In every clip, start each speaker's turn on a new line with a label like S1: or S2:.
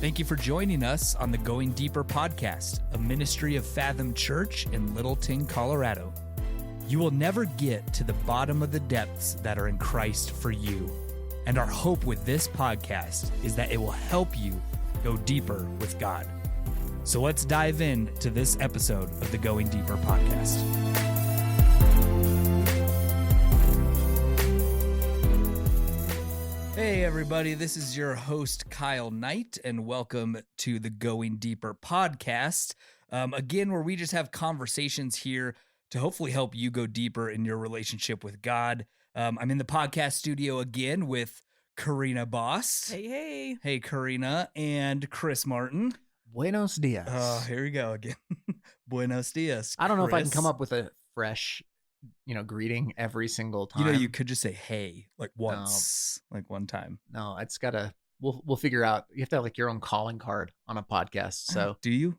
S1: Thank you for joining us on the Going Deeper podcast, a ministry of Fathom Church in Littleton, Colorado. You will never get to the bottom of the depths that are in Christ for you. And our hope with this podcast is that it will help you go deeper with God. So let's dive into this episode of the Going Deeper podcast. Hey everybody, this is your host Kyle Knight, and welcome to the Going Deeper podcast. Again, where we just have conversations here to hopefully help you go deeper in your relationship with God. I'm in the podcast studio again with Karina Boss.
S2: Hey.
S1: Hey, Karina, and Chris Martin.
S3: Buenos dias.
S1: Oh, here we go again. Buenos dias.
S3: I don't know if I can
S1: Chris.
S3: come up with a fresh, greeting every single time.
S1: You could just say hey, like once, like one time.
S3: No, it's gotta. We'll figure out. You have to have like your own calling card on a podcast. So
S1: Do you?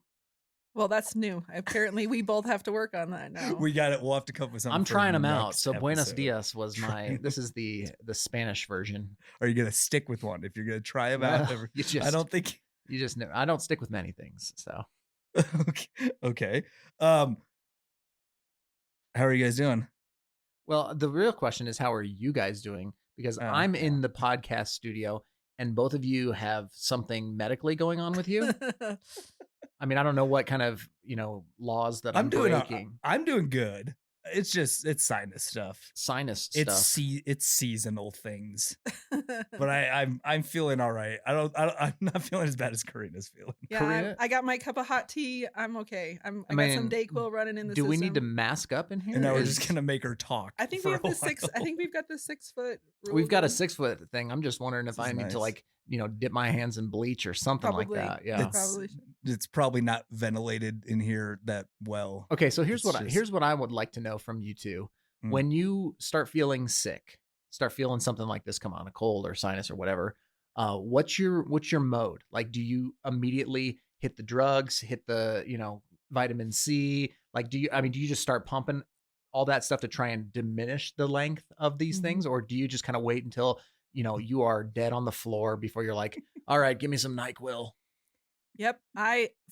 S2: Well, that's new. Apparently, we both have to work on that now.
S1: We got it. We'll have to come up with something.
S3: I'm
S1: for
S3: trying them
S1: next
S3: out. So Buenos
S1: episode.
S3: dias was my. This is the Spanish version.
S1: Are you gonna stick with one? If you're gonna try them out, I don't think
S3: you just know. I don't stick with many things. So
S1: okay. How are you guys doing?
S3: well, the real question is, how are you guys doing? Because I'm in the podcast studio, and both of you have something medically going on with you. I mean, I don't know what kind of, laws that I'm breaking.
S1: I'm doing good. It's sinus stuff.
S3: Sinus
S1: It's
S3: stuff.
S1: it's seasonal things. But I'm feeling all right. I'm not feeling as bad as Karina's feeling.
S2: Yeah,
S3: Karina?
S2: I got my cup of hot tea. I'm okay. I got
S3: mean,
S2: some Dayquil running in the
S3: Do
S2: system.
S3: we need to mask up in here?
S1: And now we're
S3: Is-
S1: just gonna make her talk.
S2: I think
S1: for
S2: we have
S1: a
S2: the 6. I
S1: while.
S2: think we've got the 6 foot. Rule
S3: We've got a
S2: going.
S3: 6-foot thing. I'm just wondering if
S1: This
S3: I
S1: is
S3: need to
S1: nice.
S3: dip my hands in bleach or something
S2: Probably.
S3: like that. Yeah.
S2: Probably.
S1: It's probably not ventilated in here that well.
S3: Okay, so here's
S1: It's
S3: here's what I would like to know from you two.
S1: Mm.
S3: When you start feeling sick, start feeling something like this come on, a cold or sinus or whatever, what's your mode? Like, do you immediately hit the drugs, hit the, vitamin C? Like, do you just start pumping all that stuff to try and diminish the length of these
S2: Mhm.
S3: things? Or do you just kind of wait until, you are dead on the floor before you're like, all right, give me some NyQuil?
S2: Yep.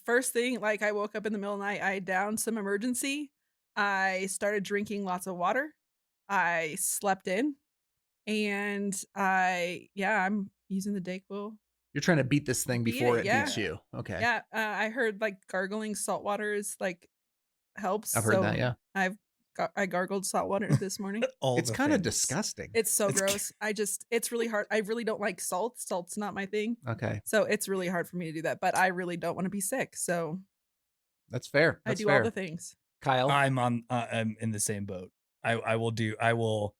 S2: First thing, I woke up in the middle of the night. I downed some emergency. I started drinking lots of water. I slept in, and I'm using the Dayquil.
S3: You're trying to beat this thing
S2: Beat
S3: before
S2: it,
S3: it beats you. Okay.
S2: Yeah, I heard gargling salt water is helps.
S3: I've heard that. Yeah.
S2: I gargled salt water this morning.
S3: It's kind of disgusting.
S2: It's so gross. It's really hard. I really don't like salt. Salt's not my thing.
S3: Okay.
S2: So it's really hard for me to do that, but I really don't want to be sick. So
S3: That's fair.
S2: I
S3: That's
S2: do
S3: fair.
S2: all the things.
S3: Kyle.
S1: I'm in the same boat. I will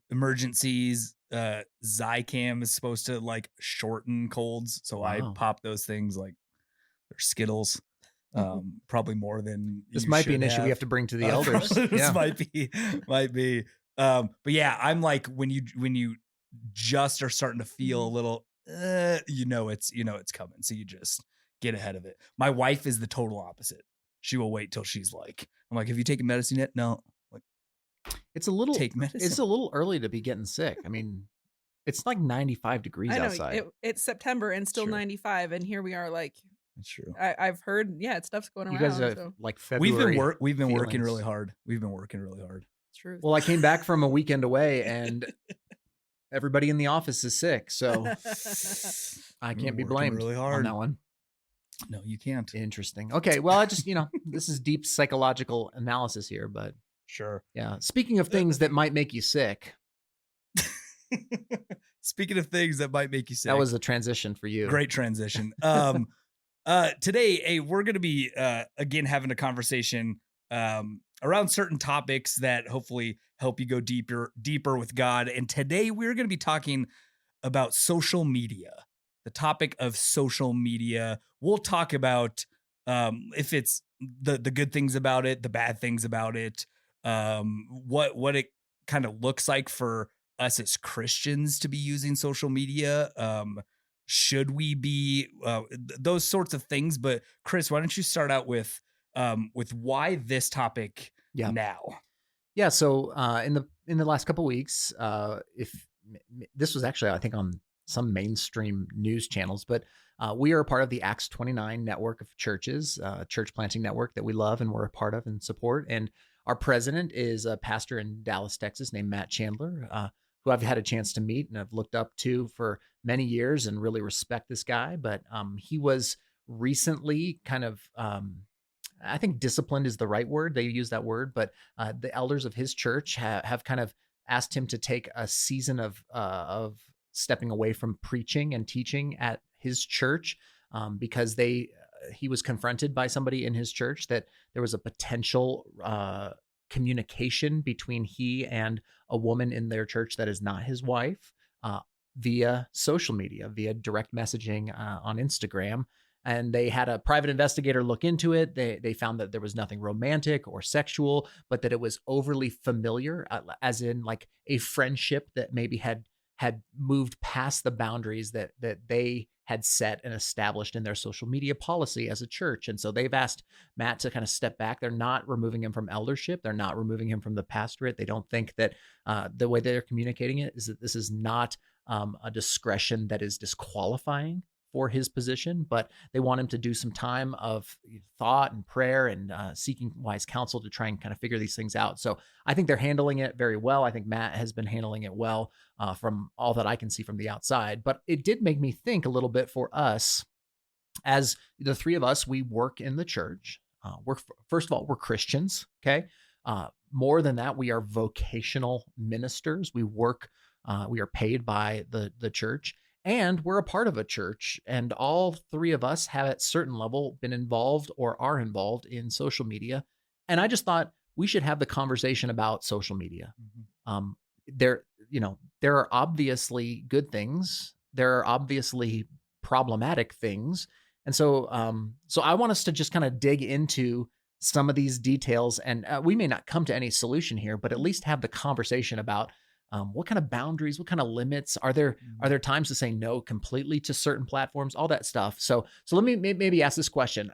S1: emergencies. Zicam is supposed to shorten colds, so I
S3: Wow.
S1: pop those things like they're Skittles. Probably more than
S3: This
S1: you
S3: might be
S1: should
S3: an issue we have to bring to the elders.
S1: This
S3: Yeah.
S1: might be. But yeah, I'm like when you just are starting to feel a little, it's coming, so you just get ahead of it. My wife is the total opposite. She will wait till she's I'm like, have you taken medicine yet? No. Like,
S3: It's a little
S1: take medicine.
S3: It's a little early to be getting sick. I mean, it's like 95 degrees
S2: I know
S3: outside.
S2: it's September and still
S1: Sure.
S2: 95, and here we are.
S1: That's true.
S2: I've heard, stuff's going
S3: You
S2: around.
S3: guys have
S2: So
S3: like February.
S1: We've been working
S3: feelings.
S1: really hard. We've been working really hard.
S2: it's true.
S3: Well, I came back from a weekend away and everybody in the office is sick. So I
S1: We're
S3: can't be
S1: working
S3: blamed
S1: really
S3: on
S1: hard.
S3: that one.
S1: No, you can't.
S3: Interesting. Okay. Well, I just, this is deep psychological analysis here, but
S1: Sure.
S3: yeah. Speaking of things that might make you sick,
S1: Speaking of things that might make you sick,
S3: that was a transition for you.
S1: great transition. Today, we're going to be again having a conversation around certain topics that hopefully help you go deeper with God. And today we're going to be talking about social media. The topic of social media. We'll talk about if it's the good things about it, the bad things about it, what it kind of looks like for us as Christians to be using social media. Should we be those sorts of things? But Chris, why don't you start out with why this topic now?
S3: Yeah. So in the last couple of weeks, if this was actually, I think, on some mainstream news channels, but We are a part of the Acts 29 network of churches, church planting network that we love and we're a part of and support. And our president is a pastor in Dallas, Texas, named Matt Chandler, who I've had a chance to meet and I've looked up to for many years and really respect this guy. But he was recently kind of, I think disciplined is the right word. They use that word, but the elders of his church have kind of asked him to take a season of stepping away from preaching and teaching at his church because he was confronted by somebody in his church that there was a potential communication between he and a woman in their church that is not his wife via social media, via direct messaging on Instagram. And they had a private investigator look into it. They found that there was nothing romantic or sexual, but that it was overly familiar, as in like a friendship that maybe had moved past the boundaries that they had set and established in their social media policy as a church. And so they've asked Matt to kind of step back. They're not removing him from eldership. They're not removing him from the pastorate. They don't think that the way they're communicating it is that this is not a discretion that is disqualifying for his position, but they want him to do some time of thought and prayer and seeking wise counsel to try and kind of figure these things out. So I think they're handling it very well. I think Matt has been handling it well from all that I can see from the outside, but it did make me think a little bit for us as the three of us, we work in the church. First of all, we're Christians. Okay. More than that, we are vocational ministers. We work, we are paid by the church. And we're a part of a church, and all three of us have at certain level been involved or are involved in social media. And I just thought we should have the conversation about social media. Mm-hmm. There are obviously good things. There are obviously problematic things. And so I want us to just kind of dig into some of these details, and we may not come to any solution here, but at least have the conversation about what kind of boundaries, what kind of limits are there? Are there times to say no completely to certain platforms, all that stuff? So let me maybe ask this question.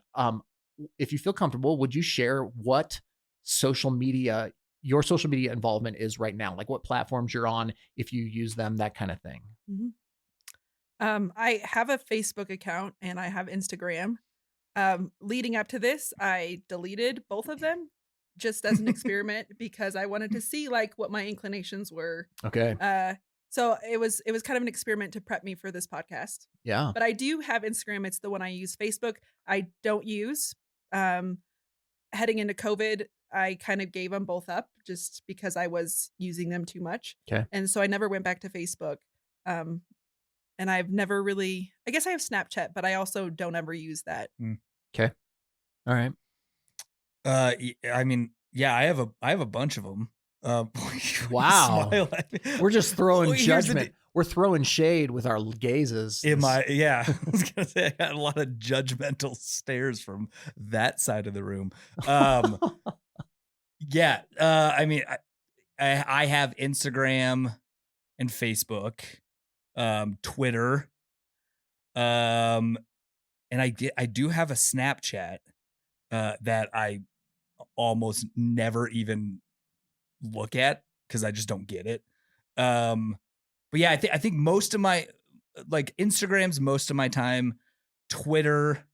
S3: If you feel comfortable, would you share what your social media involvement is right now? Like what platforms you're on, if you use them, that kind of thing.
S2: Mm-hmm. I have a Facebook account and I have Instagram. Leading up to this, I deleted both of them just as an experiment because I wanted to see like what my inclinations were.
S3: Okay.
S2: So it was kind of an experiment to prep me for this podcast.
S3: Yeah.
S2: But I do have Instagram. It's the one I use. Facebook, I don't use. Heading into COVID, I kind of gave them both up just because I was using them too much.
S3: Okay.
S2: And so I never went back to Facebook. And I've never really, I guess I have Snapchat, but I also don't ever use that.
S3: Okay. All right.
S1: I mean, yeah, I have a bunch of them.
S3: Wow. We're just throwing judgment. We're throwing shade with our gazes.
S1: Yeah. I was gonna say I got a lot of judgmental stares from that side of the room. Yeah. I mean, I have Instagram and Facebook, Twitter, and I do have a Snapchat that I almost never even look at because I just don't get it. But yeah, I think most of my like Instagram's most of my time. Twitter,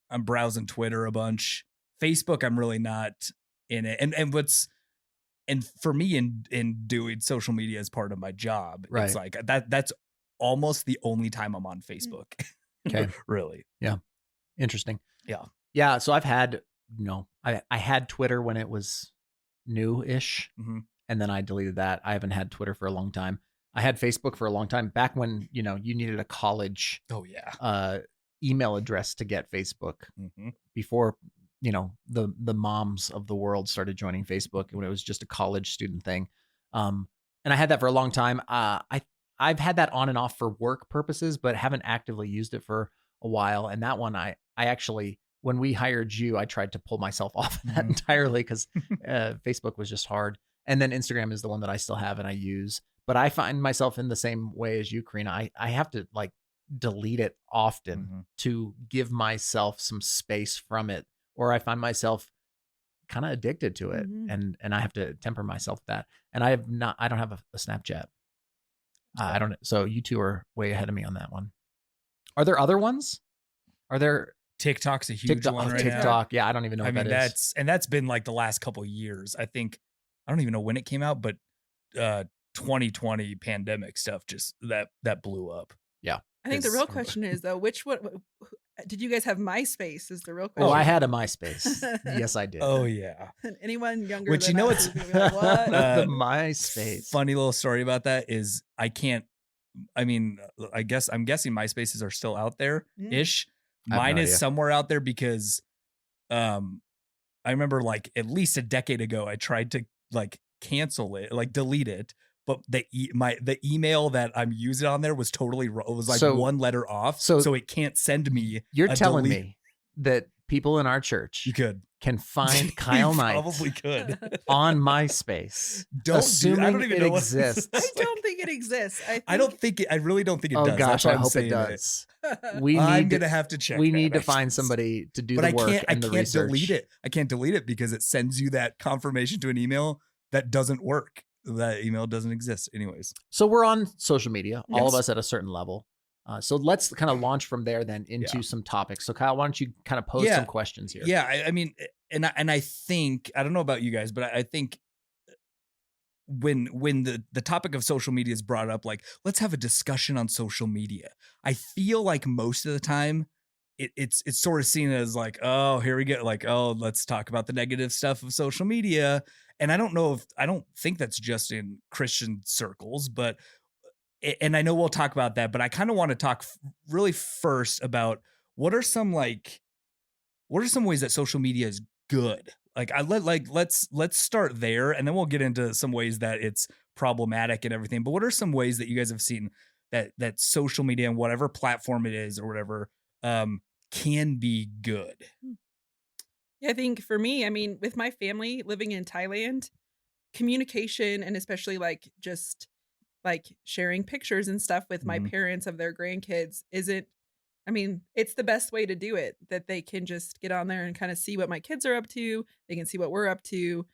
S1: I'm browsing Twitter a bunch. Facebook, I'm really not in it. And for me in doing social media as part of my job,
S3: right.
S1: It's like that's almost the only time I'm on Facebook.
S3: Okay.
S1: Really.
S3: Yeah. Interesting.
S1: Yeah.
S3: Yeah. So I've had, I had Twitter when it was new-ish, and then I deleted that. I haven't had Twitter for a long time. I had Facebook for a long time back when, you needed a college email address to get Facebook before, the moms of the world started joining Facebook when it was just a college student thing. And I had that for a long time. I've had that on and off for work purposes, but haven't actively used it for a while. And that one, I actually, when we hired you, I tried to pull myself off of that entirely because Facebook was just hard. And then Instagram is the one that I still have and I use. But I find myself in the same way as you, Karina. I have to like delete it often to give myself some space from it, or I find myself kind of addicted to it, and I have to temper myself with that. And I don't have a Snapchat. I don't. So you two are way ahead of me on that one. Are there other ones? Are there
S1: TikTok's a huge one right now.
S3: TikTok? Yeah, I don't even know what that is.
S1: That's been like the last couple of years. I think I don't even know when it came out, but 2020 pandemic stuff just that blew up.
S3: Yeah.
S2: I think the real question is though, which one did you guys have? MySpace is the real question.
S3: Oh, I had a MySpace. Yes, I did.
S1: Oh yeah.
S2: Anyone younger
S1: Which
S2: than us is gonna be like, what?
S3: The MySpace.
S1: Funny little story about that is I'm guessing MySpaces are still out there ish. Mine is somewhere out there because I remember like at least a decade ago I tried to like cancel it, like delete it, but the email that I'm using on there was totally wrong. It was like one letter off, so it can't send me.
S3: You're telling me that people in our church can find Kyle Knight
S1: probably could
S3: on MySpace.
S1: I don't even know
S3: exists.
S2: I don't think it exists.
S1: I really don't think it does.
S3: Oh gosh, I hope it does. I'm gonna
S1: have to check.
S3: We need to find somebody to do the work and the research.
S1: Delete it. I can't delete it because it sends you that confirmation to an email that doesn't work. That email doesn't exist anyways.
S3: So we're on social media, all of us at a certain level. So let's kind of launch from there then into some topics. So Kyle, why don't you kind of pose some questions here?
S1: Yeah, I mean, and I think, I don't know about you guys, but I think when the topic of social media is brought up, like, let's have a discussion on social media. I feel like most of the time it's sort of seen as like, oh, here we go. Like, oh, let's talk about the negative stuff of social media. And I don't think that's just in Christian circles, but, and I know we'll talk about that, but I kind of want to talk really first about what are some ways that social media is good? Let's start there, and then we'll get into some ways that it's problematic and everything. But what are some ways that you guys have seen that social media and whatever platform it is or whatever can be good?
S2: Yeah, I think for me, I mean, with my family living in Thailand, communication and especially like just like sharing pictures and stuff with my parents of their grandkids it's the best way to do it, that they can just get on there and kind of see what my kids are up to. They can see what we're up to.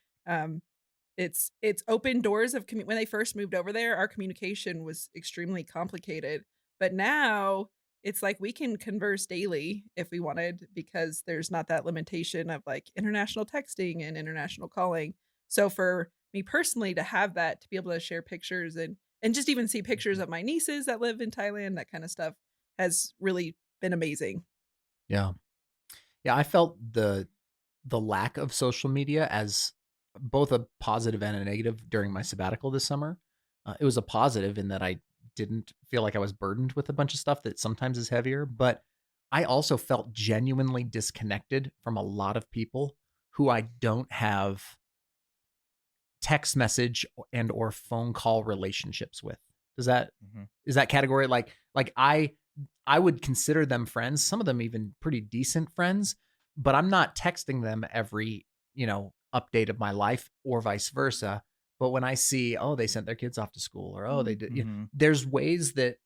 S2: It's opened doors of when they first moved over there, our communication was extremely complicated, but now it's like we can converse daily if we wanted, because there's not that limitation of like international texting and international calling. So for me personally to have that, to be able to share pictures and just even see pictures of my nieces that live in Thailand, that kind of stuff has really been amazing.
S3: Yeah. Yeah. I felt the lack of social media as both a positive and a negative during my sabbatical this summer. It was a positive in that I didn't feel like I was burdened with a bunch of stuff that sometimes is heavier, but I also felt genuinely disconnected from a lot of people who I don't have text message and or phone call relationships with. Is that category like I would consider them friends, some of them even pretty decent friends, but I'm not texting them every, update of my life or vice versa. But when I see, oh, they sent their kids off to school, or oh, they did, there's ways that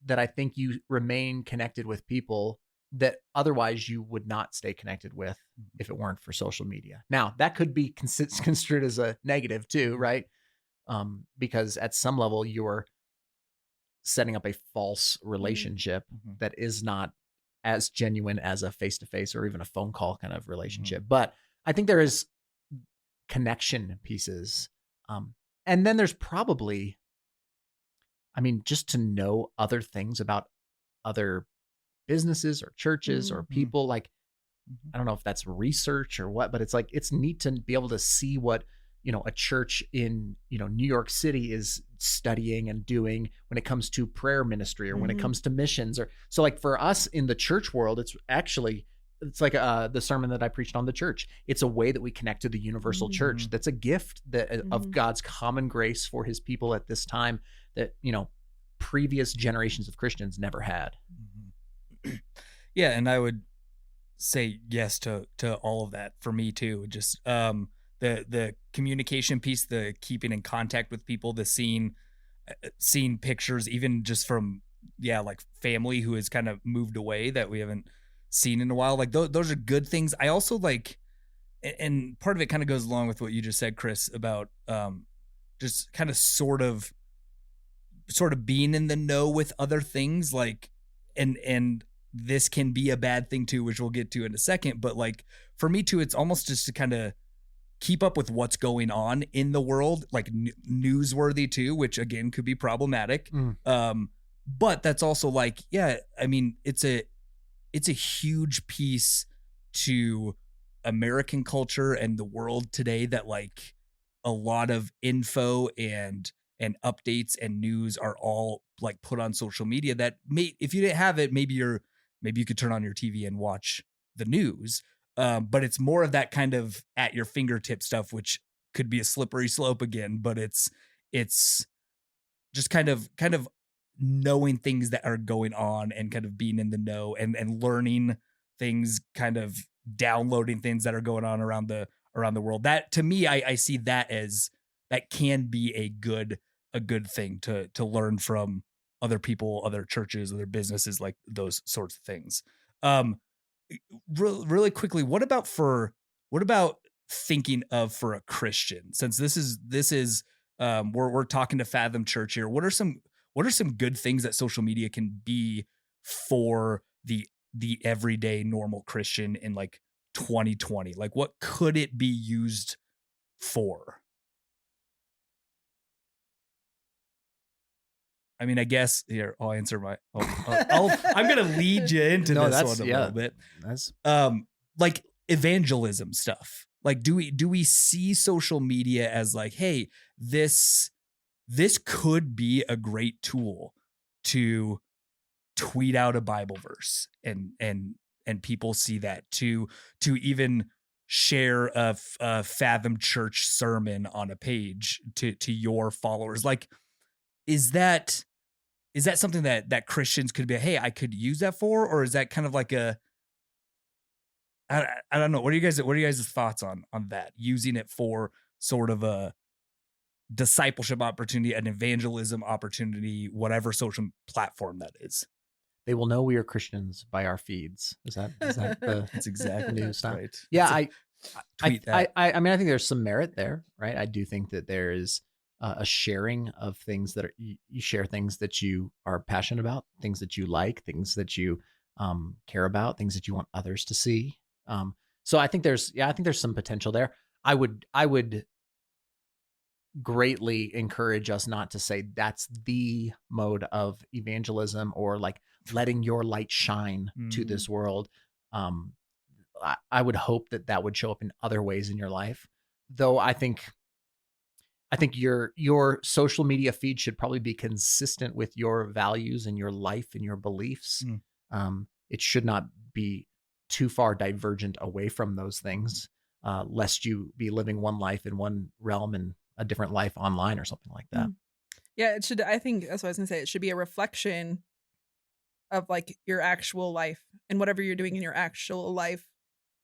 S3: I think you remain connected with people that otherwise you would not stay connected with if it weren't for social media. Now, that could be construed as a negative too, right? Because at some level you're setting up a false relationship that is not as genuine as a face-to-face or even a phone call kind of relationship. But I think there is connection pieces. And then there's probably, just to know other things about other businesses or churches or people, like, I don't know if that's research or what, but it's like, it's neat to be able to see what, a church in, New York City is studying and doing when it comes to prayer ministry or when it comes to missions. Or so like for us in the church world, it's like the sermon that I preached on the church. It's a way that we connect to the universal church. That's a gift of God's common grace for his people at this time that, previous generations of Christians never had.
S1: Yeah. And I would say yes to all of that for me too. Just, the communication piece, the keeping in contact with people, the seeing pictures, even just from, like family who has kind of moved away that we haven't seen in a while. Like those are good things. I also like, and part of it kind of goes along with what you just said, Chris, about just kind of sort of being in the know with other things, like, and this can be a bad thing too, which we'll get to in a second. But like for me too, it's almost just to kind of keep up with what's going on in the world, like newsworthy too, which again could be problematic. But that's also like, yeah, I mean, it's a huge piece to American culture and the world today that like a lot of info and updates and news are all like put on social media that if you didn't have it, maybe you could turn on your TV and watch the news. But it's more of that kind of at your fingertip stuff, which could be a slippery slope again, but it's just kind of knowing things that are going on and kind of being in the know and learning things, kind of downloading things that are going on around the world. That to me, I see that as that can be a good thing to learn from other people, other churches, other businesses, like those sorts of things. Really quickly, what about thinking of for a Christian, since this is we're talking to Fathom Church here. What are some good things that social media can be for the everyday normal Christian in like 2020? Like what could it be used for? I mean, I guess here I'll answer I'm going to lead you into this one a little bit.
S3: That's
S1: like evangelism stuff. Like, do we see social media as like, hey, this could be a great tool to tweet out a Bible verse and people see that, to even share a Fathom Church sermon on a page to your followers? Like, is that something that Christians could be, hey, I could use that for? Or is that kind of like I don't know. What are you guys' thoughts on that? Using it for sort of a discipleship opportunity, an evangelism opportunity, whatever social platform that is.
S3: they will know we are Christians by our feeds. Is that the
S1: That's exactly
S3: new style?
S1: right.
S3: Yeah,
S1: Tweet that.
S3: I mean, I think there's some merit there, right? I do think that there is a sharing of things that you share things that you are passionate about, things that you like, things that you care about, things that you want others to see. So I think there's some potential there. I would greatly encourage us not to say that's the mode of evangelism or like letting your light shine to this world. I would hope that would show up in other ways in your life, though. I think your social media feed should probably be consistent with your values and your life and your beliefs. It should not be too far divergent away from those things, lest you be living one life in one realm and a different life online or something like that.
S2: Yeah, it should. I think that's what I was gonna say. It should be a reflection of like your actual life and whatever you're doing in your actual life.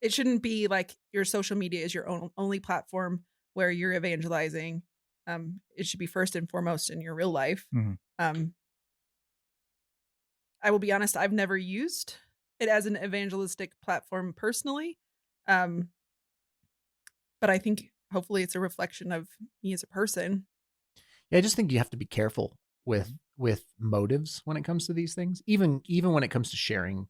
S2: It shouldn't be like your social media is your only platform where you're evangelizing. It should be first and foremost in your real life. I will be honest, I've never used it as an evangelistic platform personally. But I think hopefully it's a reflection of me as a person.
S3: Yeah, I just think you have to be careful with motives when it comes to these things. Even when it comes to sharing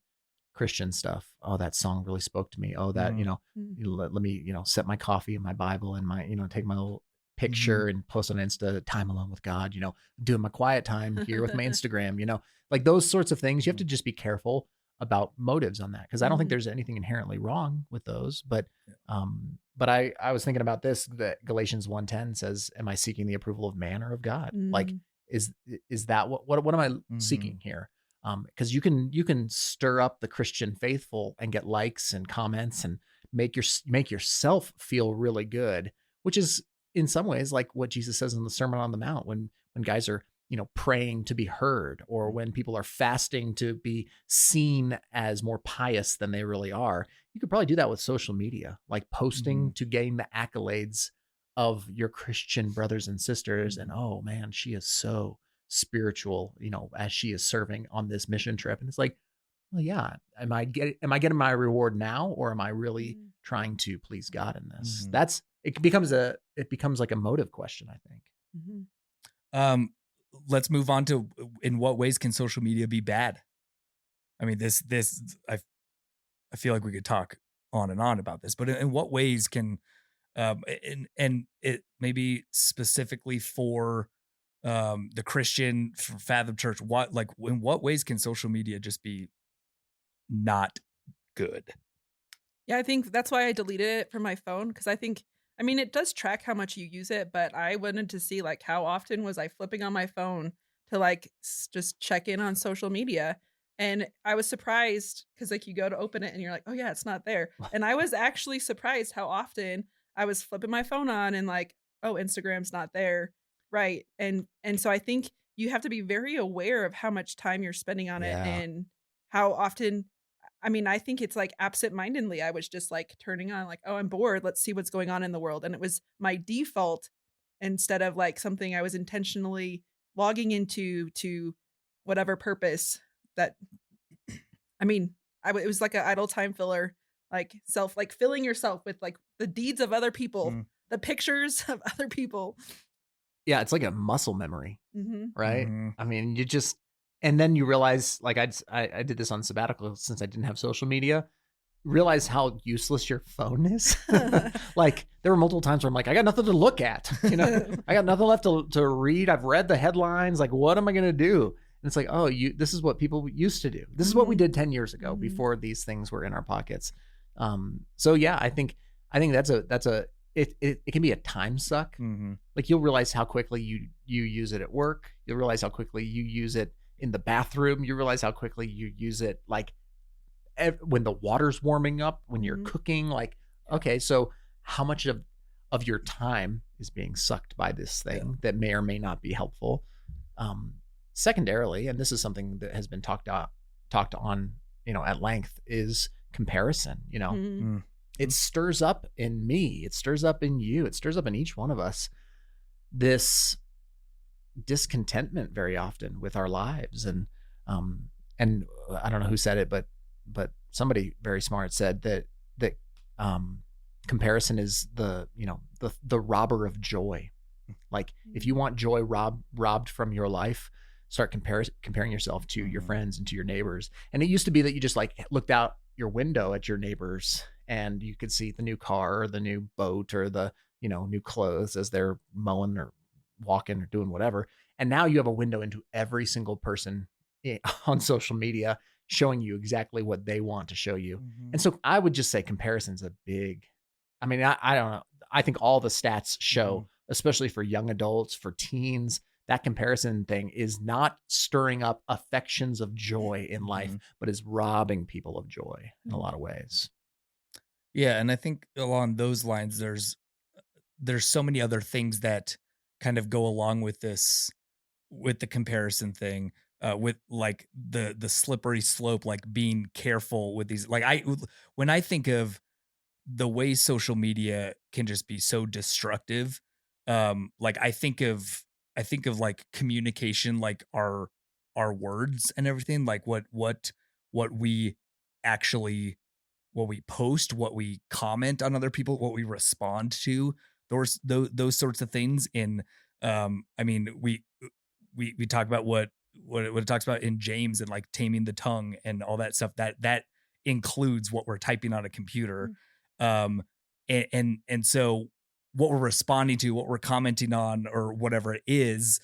S3: Christian stuff. Oh, that song really spoke to me. Oh, that, let me, set my coffee and my Bible and my, take my little picture and post on Insta, time alone with God, doing my quiet time here with my Instagram, like those sorts of things. You have to just be careful about motives on that, because I don't think there's anything inherently wrong with those. But I was thinking about this, that Galatians 1:10 says, am I seeking the approval of man or of God? Like, is that what am I seeking here? Because you can stir up the Christian faithful and get likes and comments and make yourself feel really good, which is in some ways like what Jesus says in the Sermon on the Mount, when guys are praying to be heard, or when people are fasting to be seen as more pious than they really are. You could probably do that with social media, like posting to gain the accolades of your Christian brothers and sisters. And oh man, she is so spiritual, as she is serving on this mission trip. And it's like, well, yeah, am I getting my reward now, or am I really trying to please God in this? It becomes like a motive question, I think.
S1: Let's move on to, in what ways can social media be bad? I mean, I feel like we could talk on and on about this, but in what ways can, and it maybe specifically for the Christian for Fathom Church, in what ways can social media just be not good?
S2: Yeah, I think that's why I deleted it from my phone because I mean, it does track how much you use it, but I wanted to see like how often was I flipping on my phone to like just check in on social media. And I was surprised because like you go to open it and you're like, oh yeah, it's not there. And I was actually surprised how often I was flipping my phone on and like, oh, Instagram's not there. Right. And so I think you have to be very aware of how much time you're spending on it
S3: Yeah.
S2: and how often I mean, I think it's like absent-mindedly, I was just like turning on like, "Oh, I'm bored. Let's see what's going on in the world." And it was my default instead of like something I was intentionally logging into to whatever purpose that I mean, it was like an idle time filler, like filling yourself with like the deeds of other people,
S1: Mm,
S2: the pictures of other people.
S3: Yeah, it's like a muscle memory,
S2: Mhm.
S3: right?
S1: mhm,
S3: I mean, and then you realize, like I did this on sabbatical since I didn't have social media. Realize how useless your phone is. Like there were multiple times where I'm like, I got nothing to look at. I got nothing left to read. I've read the headlines. Like, what am I gonna do? And it's like, oh, this is what people used to do. This is what we
S2: Mhm.
S3: did 10 years ago
S2: Mhm.
S3: before these things were in our pockets. So yeah, I think it can be a time suck.
S1: mhm,
S3: Like you'll realize how quickly you use it at work. You'll realize how quickly you use it in the bathroom. You realize how quickly you use it like when the water's warming up, when you're
S2: Mhm.
S3: cooking. Like,
S1: yeah,
S3: okay, so how much of your time is being sucked by this
S1: yeah,
S3: thing that may or may not be helpful? Um, Secondarily, and this is something that has been talked on, at length, is comparison.
S2: Mhm.
S1: mm,
S3: It stirs up in me, it stirs up in you, it stirs up in each one of us this discontentment very often with our lives. Um and I don't know who said it, but somebody very smart said that um comparison is the robber of joy. Like if you want joy robbed from your life, start comparing yourself to your
S1: mhm,
S3: friends and to your neighbors. And it used to be that you just like looked out your window at your neighbors and you could see the new car or the new boat or the new clothes as they're mowing or walking or doing whatever. And now you have a window into every single person on social media showing you exactly what they want to show you.
S1: mhm,
S3: And so I would just say comparison's a big, I mean, I don't know. I think all the stats show,
S1: mhm,
S3: especially for young adults, for teens, that comparison thing is not stirring up affections of joy in life,
S1: mhm.
S3: but is robbing people of joy in a
S2: Mhm.
S3: lot of ways.
S1: Yeah, and I think along those lines, there's so many other things that kind of go along with this, with the comparison thing, with like the slippery slope, like being careful with these. Like when I think of the way social media can just be so destructive, like I think of like communication, like our words and everything, like what we actually, what we post, what we comment on other people, what we respond to, those sorts of things. In I mean, we talk about what it talks about in James, and like taming the tongue and all that stuff. That includes what we're typing on a computer.
S2: Mm.
S1: And so what we're responding to, what we're commenting on, or whatever it is,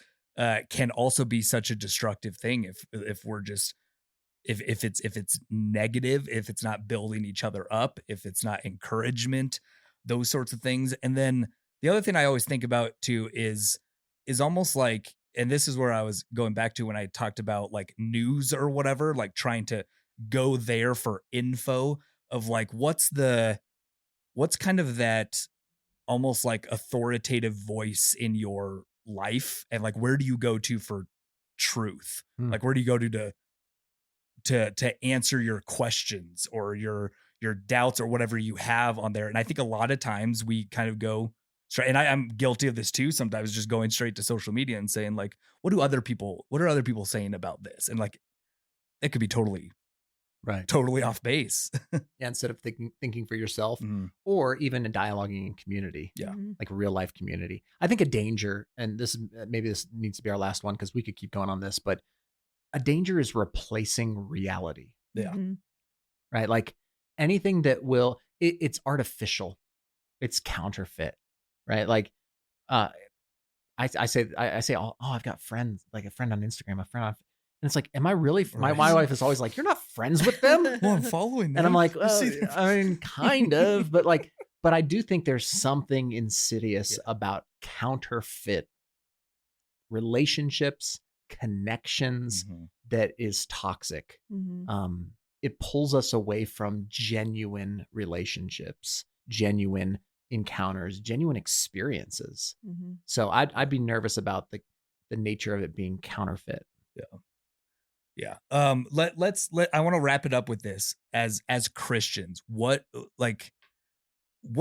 S1: can also be such a destructive thing if we're just, if it's negative, if it's not building each other up, if it's not encouragement, those sorts of things. And then the other thing I always think about too is almost like, and this is where I was going back to when I talked about like news or whatever, like trying to go there for info of like what's kind of that almost like authoritative voice in your life, and like where do you go to for truth?
S3: Hmm.
S1: Like where do you go to answer your questions or your doubts or whatever you have on there? And I think a lot of times we kind of go straight, and I'm guilty of this too sometimes, just going straight to social media and saying like, what are other people saying about this? And like it could be
S3: Right.
S1: totally off base.
S3: Yeah, instead of thinking for yourself,
S1: Mhm.
S3: or even a dialoguing in community,
S1: Yeah.
S2: Mhm.
S3: like real life community. I think a danger, and maybe this needs to be our last one because we could keep going on this, but a danger is replacing reality.
S1: Yeah.
S2: Mhm.
S3: right? Like anything that it's artificial, it's counterfeit, right? Like, uh, I say, oh, I've got friends, like a friend on Instagram, a friend on, and it's like, am I really? My
S1: Right.
S3: wife is always like, you're not friends with them,
S1: Well, I'm following
S3: and I'm
S1: them.
S3: like,
S1: You
S3: well,
S1: see them.
S3: I mean, kind of, but like, but I do think there's something insidious
S1: Yeah.
S3: about counterfeit relationships, connections
S1: Mhm.
S3: that is toxic.
S2: Mhm.
S3: It pulls us away from genuine relationships, genuine encounters, genuine experiences.
S2: Mhm.
S3: So I'd be nervous about the nature of it being counterfeit.
S1: Yeah. I want to wrap it up with this as Christians. What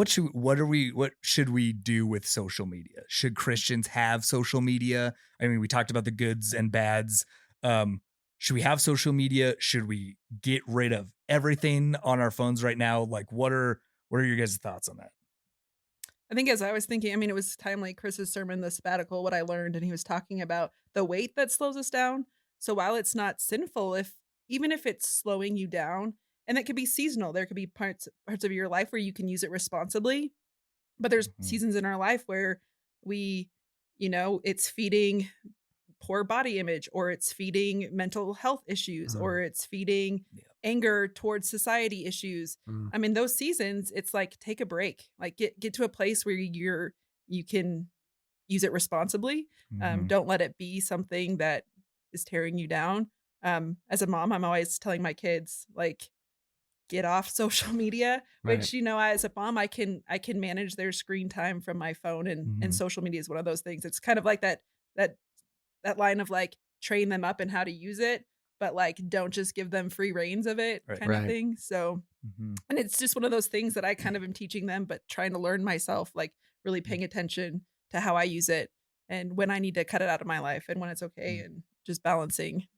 S1: should we do with social media? Should Christians have social media? I mean, we talked about the goods and bads. Um, should we have social media? Should we get rid of everything on our phones right now? Like, what are your guys' thoughts on that?
S2: I think as I was thinking, I mean, it was timely Chris's sermon, The Sabbatical, what I learned, and he was talking about the weight that slows us down. So while it's not sinful, if even if it's slowing you down, and it could be seasonal, there could be parts of your life where you can use it responsibly, but there's
S1: Mhm.
S2: seasons in our life where we, it's feeding poor body image, or it's feeding mental health issues,
S3: Mm,
S2: or it's feeding
S1: Yeah.
S2: anger towards society issues.
S3: mm,
S2: I mean, those seasons, it's like take a break. Like get to a place where you can use it responsibly.
S1: Mhm.
S2: Don't let it be something that is tearing you down. As a mom, I'm always telling my kids like get off social media,
S3: right.
S2: which as a mom I can manage their screen time from my phone, and
S1: Mhm.
S2: social media is one of those things. It's kind of like that that line of like train them up in how to use it, but like don't just give them free reins of it
S1: Right.
S2: kind of
S3: Right.
S2: thing. So,
S1: Mhm.
S2: and it's just one of those things that I kind of am teaching them, but trying to learn myself, like really paying attention to how I use it and when I need to cut it out of my life and when it's okay,
S1: Mm.
S2: and just balancing.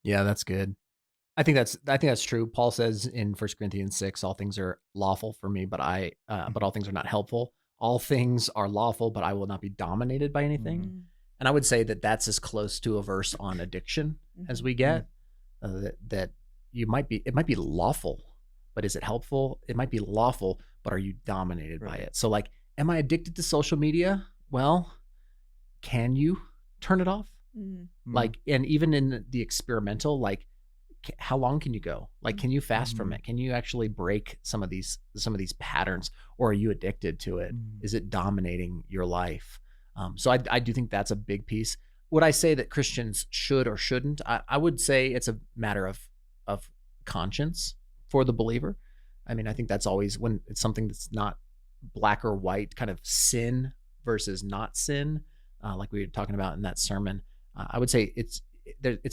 S3: Yeah, that's good. I think that's true. Paul says in 1 Corinthians 6, all things are lawful for me, but all things are not helpful. All things are lawful, but I will not be dominated by anything.
S1: Mhm.
S2: Mm,
S3: And I would say that that's as close to a verse on addiction as
S2: mhm,
S3: we get. That it might be lawful, but is it helpful? It might be lawful, but are you dominated by
S1: Right.
S3: it? So like, am I addicted to social media? Well, can you turn it off?
S2: mm,
S1: Mhm.
S3: Like, and even in the experimental, like, how long can you go? Like,
S2: mm,
S3: can you fast from
S1: Mhm.
S3: it? Can you actually break some of these patterns, or are you addicted to it?
S1: Mhm.
S3: Is it dominating your life? So I do think that's a big piece. Would I say that Christians should or shouldn't? I would say it's a matter of conscience for the believer. I mean, I think that's always when it's something that's not black or white, kind of sin versus not sin, like we were talking about in that sermon. I would say it's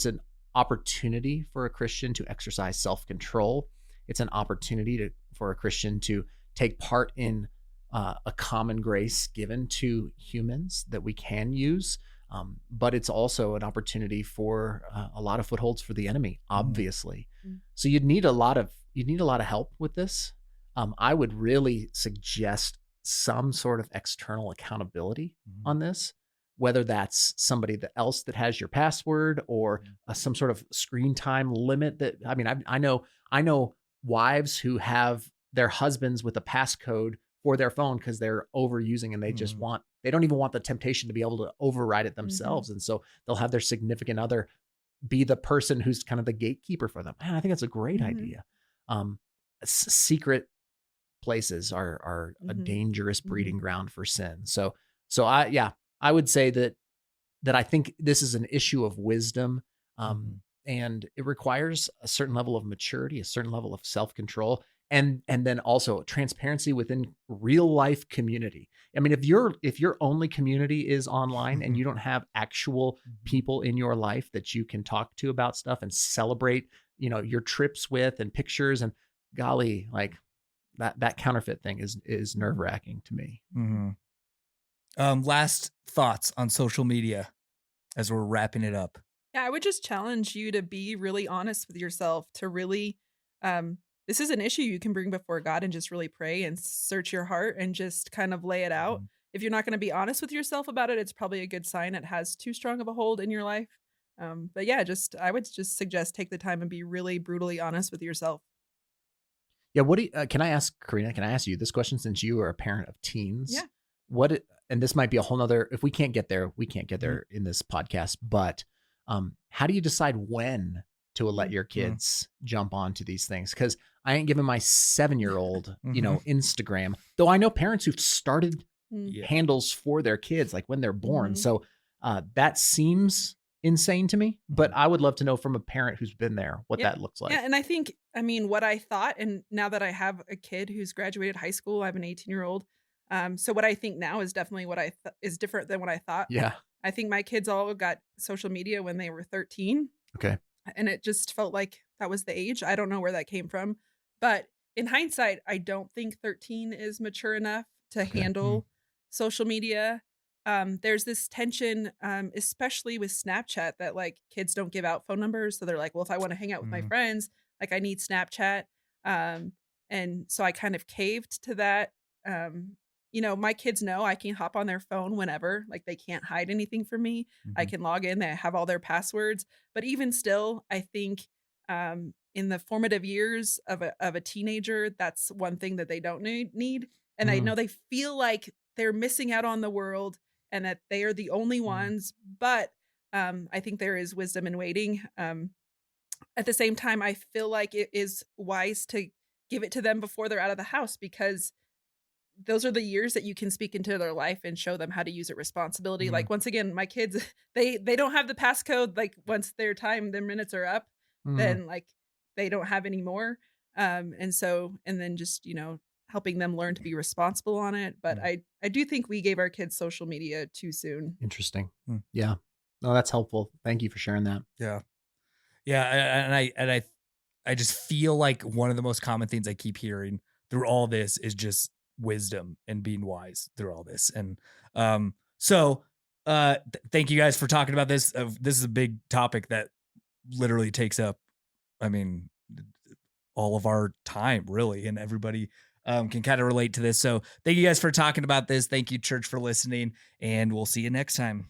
S3: an opportunity for a Christian to exercise self control. It's an opportunity for a Christian to take part in a common grace given to humans that we can use. But it's also an opportunity for a lot of footholds for the enemy,
S1: Mhm.
S3: obviously.
S2: mm,
S3: So you'd need a lot of help with this. I would really suggest some sort of external accountability
S1: Mhm.
S3: on this, whether that's somebody else that has your password, or
S1: Mhm.
S3: some sort of screen time limit. That I mean, I know wives who have their husbands with a passcode for their phone because they're overusing, and
S1: Mhm.
S3: they don't even want the temptation to be able to override it
S2: mhm,
S3: themselves, and so they'll have their significant other be the person who's kind of the gatekeeper for them. Man, I think that's a great
S2: mhm,
S3: idea. Secret places are a
S2: mhm,
S3: dangerous
S2: mhm,
S3: breeding ground for sin. So I would say that I think this is an issue of wisdom,
S1: Mhm.
S3: and it requires a certain level of maturity, a certain level of self control, and then also transparency within real life community. I mean, if your only community is online and you don't have actual
S1: Mhm.
S3: people in your life that you can talk to about stuff and celebrate, your trips with and pictures, and golly, like that counterfeit thing is nerve
S2: mhm,
S3: wracking to me.
S2: mhm.
S1: Mhm. Last thoughts on social media as we're wrapping it up.
S2: Yeah, I would just challenge you to be really honest with yourself, to really this is an issue you can bring before God and just really pray and search your heart and just kind of lay it out.
S1: Mhm.
S2: If you're not going to be honest with yourself about it, it's probably a good sign it has too strong of a hold in your life. But yeah, I would just suggest take the time and be really brutally honest with yourself.
S3: Yeah. What do you, can I ask Karina? Can I ask you this question since you are a parent of teens?
S2: Yeah.
S3: And this might be a whole nother, if we can't get there, we can't get
S1: Mhm.
S3: there in this podcast, but how do you decide when to let
S2: Mm.
S3: your kids jump onto these things? Because I ain't giving my 7-year-old, Instagram, though I know parents who've started
S2: Mm.
S1: Yeah.
S3: handles for their kids, like when they're born.
S2: Mhm.
S3: So that seems insane to me, but I would love to know from a parent who's been there what
S2: Yeah.
S3: that looks like.
S2: Yeah, and I mean, what I thought, and now that I have a kid who's graduated high school, I have an 18-year-old. So what I think now is definitely what is different than what I thought.
S3: Yeah.
S2: I think my kids all got social media when they were 13,
S3: Okay.
S2: and it just felt like that was the age. I don't know where that came from, but in hindsight, I don't think 13 is mature enough to
S3: Okay.
S2: handle social media. There's this tension, especially with Snapchat, that like kids don't give out phone numbers. So they're like, well, if I want to hang out with my friends, like I need Snapchat. Um, and so I kind of caved to that. My kids know I can hop on their phone whenever, like they can't hide anything from me. I can log in, they have all their passwords. But even still, I think in the formative years of a teenager, that's one thing that they don't need. And I
S3: Mhm.
S2: know they feel like they're missing out on the world and that they are the only ones. But I think there is wisdom in waiting. At the same time, I feel like it is wise to give it to them before they're out of the house, because those are the years that you can speak into their life and show them how to use it responsibility. Like once again, my kids, they don't have the passcode. Like once their minutes are up,
S3: Mhm.
S2: then like they don't have any more. And then just, helping them learn to be responsible on it. But I do think we gave our kids social media too soon.
S3: Interesting.
S1: Hmm.
S3: Yeah. No, that's helpful. Thank you for sharing that.
S1: Yeah. Yeah. I just feel like one of the most common things I keep hearing through all this is just wisdom and being wise through all this. And thank you guys for talking about this. This is a big topic that literally takes up, I mean, all of our time, really, and everybody can kind of relate to this. So thank you guys for talking about this. Thank you, church, for listening, and we'll see you next time.